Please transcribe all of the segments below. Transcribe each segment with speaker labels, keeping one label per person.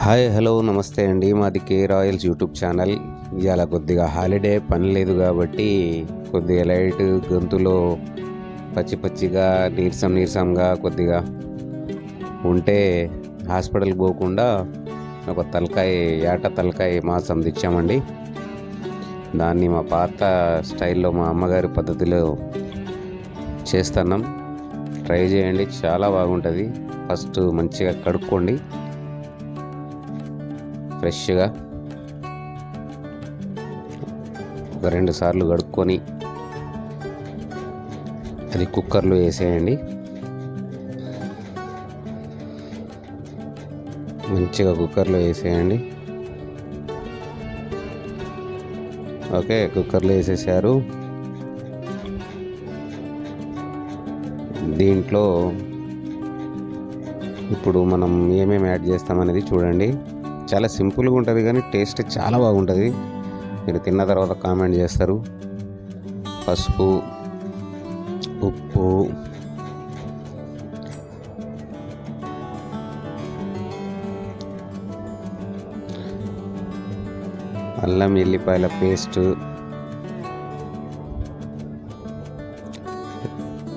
Speaker 1: Hi hello నమస్తే అండి. మాది కే రాయల్స్ యూట్యూబ్ ఛానల్. ఇవాళ కొద్దిగా హాలిడే పని లేదు కాబట్టి కొద్దిగా లైట్ గొంతులో పచ్చిగా నీరసంగా కొద్దిగా ఉంటే హాస్పిటల్కి పోకుండా ఒక ఏట తలకాయ మాంసం తెచ్చామండి. దాన్ని మా పాత స్టైల్లో మా అమ్మగారి పద్ధతిలో చేస్తున్నాం. ట్రై చేయండి, చాలా బాగుంటుంది. ఫస్ట్ మంచిగా కడుక్కోండి, ఫ్రెష్గా ఒక 2 సార్లు కడుక్కొని అది కుక్కర్లో వేసేయండి. మంచిగా కుక్కర్లో వేసేయండి. ఓకే, కుక్కర్లో వేసేసారు. దీంట్లో ఇప్పుడు మనం ఏమేమి యాడ్ చేస్తామనేది చూడండి. చాలా సింపుల్గా ఉంటుంది కానీ టేస్ట్ చాలా బాగుంటుంది. మీరు తిన్న తర్వాత కామెంట్ చేస్తారు. పసుపు, ఉప్పు, అల్లం ఎల్లిపాయల పేస్ట్,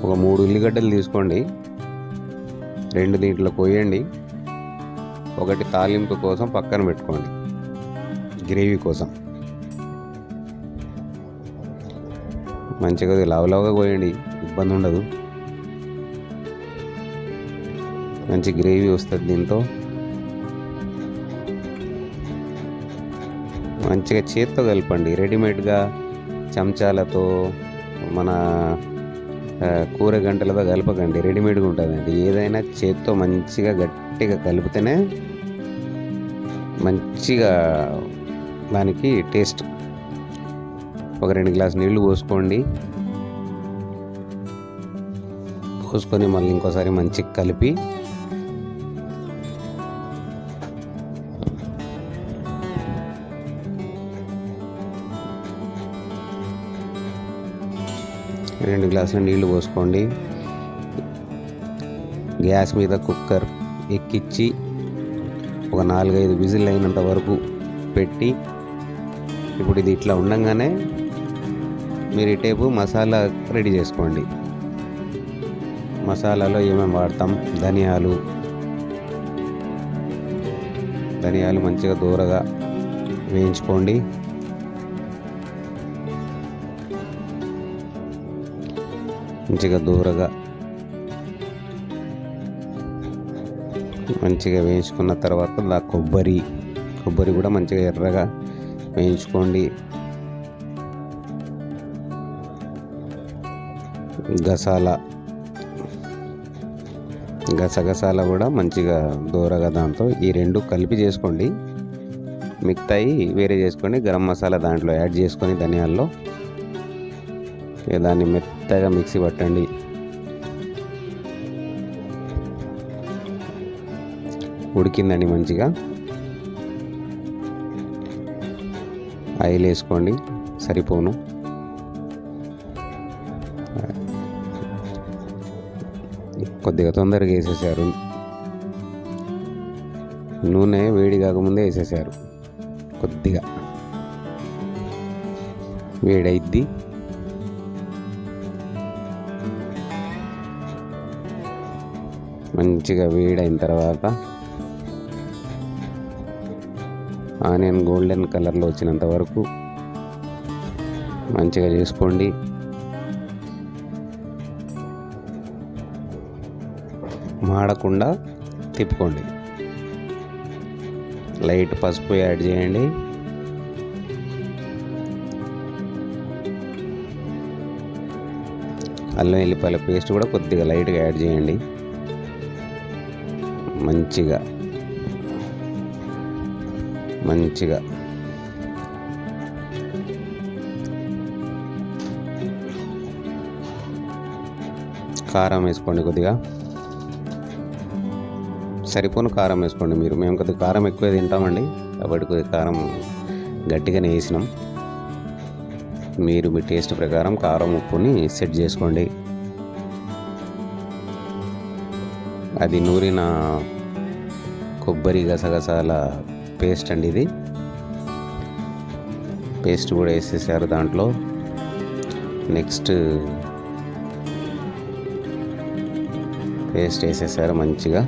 Speaker 1: ఒక 3 ఉల్లిగడ్డలు తీసుకోండి, 2 దీంట్లో పోయండి. ఒకటి తాలింపు కోసం పక్కన పెట్టుకోండి, గ్రేవీ కోసం. మంచిగా లవలవగా పోయండి, ఇబ్బంది ఉండదు. మంచి గ్రేవీ వస్తుంది దీంతో. మంచిగా చేత్తో కలపండి. రెడీమేడ్గా చెంచాలతో మన కూర గంటలతో కలపకండి, రెడీమేడ్గా ఉంటుందండి. ఏదైనా చేత్తో మంచిగా గట్టిగా కలిపితేనే మంచిగా దానికి టేస్ట్. ఒక 2 గ్లాసు నీళ్లు పోసుకొని మళ్ళీ ఇంకోసారి మంచిగా కలిపి రెండు గ్లాసుల నీళ్లు పోసుకోండి. గ్యాస్ మీద కుక్కర్ ఎక్కించి ఒక 4-5 విజిల్ అయినంత వరకు పెట్టి, ఇప్పుడు ఇది ఇట్లా ఉండగానే మీరు ఈ టైపు మసాలా రెడీ చేసుకోండి. మసాలాలో ఏమేమి వాడతాం? ధనియాలు మంచిగా దూరగా వేయించుకోండి. మంచిగా వేయించుకున్న తర్వాత కొబ్బరి కూడా మంచిగా ఎర్రగా వేయించుకోండి. గసగసాల కూడా మంచిగా దూరగా, దాంతో ఈ 2 కలిపి చేసుకోండి. మిగతాయి వేరే చేసుకోండి. గరం మసాలా దాంట్లో యాడ్ చేసుకొని ధనియాల్లో దాన్ని మెత్తగా మిక్సీ పట్టండి. ఉడికిందండి మంచిగా. ఆయిల్ వేసుకోండి, సరిపోను. కొద్దిగా తొందరగా వేసేసారు. నూనె వేడి కాకముందే వేసేసారు. కొద్దిగా వేడైద్ది. మంచిగా వేడైన తర్వాత ఆనియన్ గోల్డెన్ కలర్లో వచ్చినంత వరకు మంచిగా చేసుకోండి. మాడకుండా తిప్పుకోండి. లైట్ పసుపు యాడ్ చేయండి. అల్లం ఎల్లిపాయల పేస్ట్ కూడా కొద్దిగా లైట్గా యాడ్ చేయండి. మంచిగా కారం వేసుకోండి. కొద్దిగా సరిపోను కారం వేసుకోండి. మేము కొద్దిగా కారం ఎక్కువ తింటామండి కాబట్టి కొద్దిగా కారం గట్టిగానే వేసినాం. మీరు మీ టేస్ట్ ప్రకారం కారం ఉప్పుని సెట్ చేసుకోండి. అది నూరిన కొబ్బరి గసగసాల పేస్ట్ అండి ఇది. పేస్ట్ కూడా వేసేసారు దాంట్లో. నెక్స్ట్ పేస్ట్ వేసేసారు మంచిగా.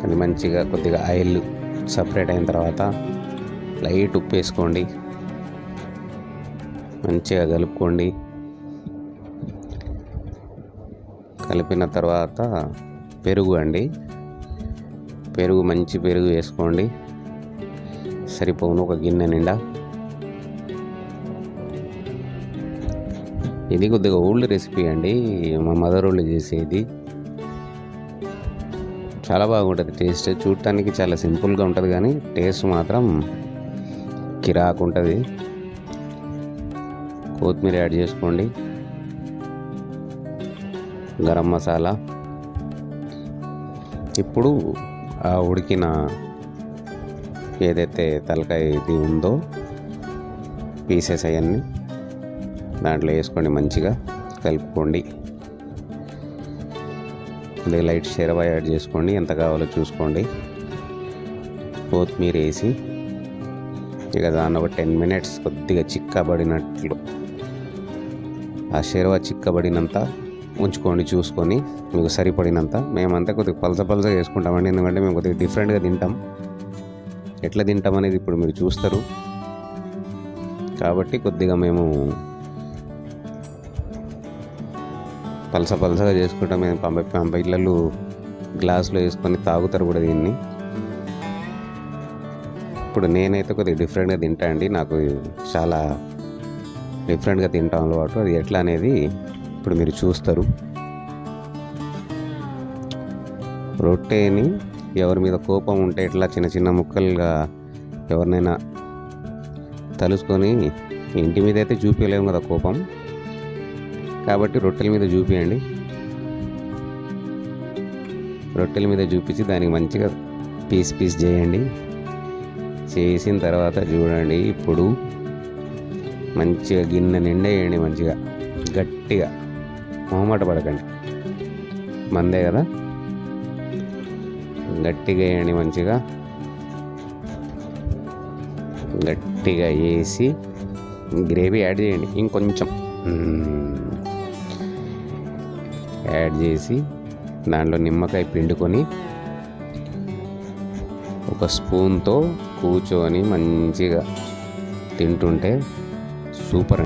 Speaker 1: అది మంచిగా కొద్దిగా ఆయిల్ సపరేట్ అయిన తర్వాత లైట్ ఉప్పు వేసుకోండి, మంచిగా కలుపుకోండి. కలిపిన తర్వాత పెరుగు అండి, పెరుగు మంచి పెరుగు వేసుకోండి, సరిపోను ఒక గిన్నె నిండా. ఇది కొద్దిగా ఓల్డ్ రెసిపీ అండి, మా మదర్ వాళ్ళు చేసేది. చాలా బాగుంటుంది టేస్ట్. చూడటానికి చాలా సింపుల్గా ఉంటుంది కానీ టేస్ట్ మాత్రం కిరాకు ఉంటుంది. కొత్తిమీర యాడ్ చేసుకోండి, గరం మసాలా. ఇప్పుడు ఆ ఉడికిన ఏదైతే తలకాయ ఇది ఉందో పీసెస్ అవన్నీ దాంట్లో వేసుకోండి, మంచిగా కలుపుకోండి. కొద్దిగా లైట్ షెరవా యాడ్ చేసుకోండి, ఎంత కావాలో చూసుకోండి. కొత్తిమీర వేసి ఇక దాన్ని ఒక 10 minutes కొద్దిగా చిక్కబడినట్లు, ఆ షెరవా చిక్కబడినంత ఉంచుకోండి చూసుకొని, మీకు సరిపడినంత. మేమంతా కొద్దిగా పలసగా చేసుకుంటామండి, ఎందుకంటే మేము కొద్దిగా డిఫరెంట్గా తింటాం. ఎట్లా తింటాం అనేది ఇప్పుడు మీరు చూస్తారు. కాబట్టి కొద్దిగా మేము పలసగా చేసుకుంటాం. మేము పిల్లలు గ్లాసులో వేసుకొని తాగుతారు కూడా దీన్ని. ఇప్పుడు నేనైతే కొద్దిగా డిఫరెంట్గా తింటా అండి, నాకు చాలా డిఫరెంట్గా తింటాం అలవాటు. అది ఎట్లా అనేది ఇప్పుడు మీరు చూస్తారు. రొట్టెని ఎవరి మీద కోపం ఉంటే ఇట్లా చిన్న చిన్న ముక్కలుగా ఎవరినైనా తలుసుకొని, ఇంటి మీద అయితే చూపించలేము కదా కోపం, కాబట్టి రొట్టెల మీద చూపించండి. రొట్టెల మీద చూపించి దానికి మంచిగా పీస్ చేయండి. చేసిన తర్వాత చూడండి, ఇప్పుడు మంచిగా గిన్నె నిండా వేయండి, మంచిగా గట్టిగా, మొహమాట పడకండి, మందే కదా. గట్టిగా వేయండి, మంచిగా గట్టిగా వేసి గ్రేవీ యాడ్ చేయండి. ఇంకొంచెం యాడ్ చేసి దాంట్లో నిమ్మకాయ పిండుకొని ఒక స్పూన్తో కూర్చొని మంచిగా తింటుంటే సూపర్.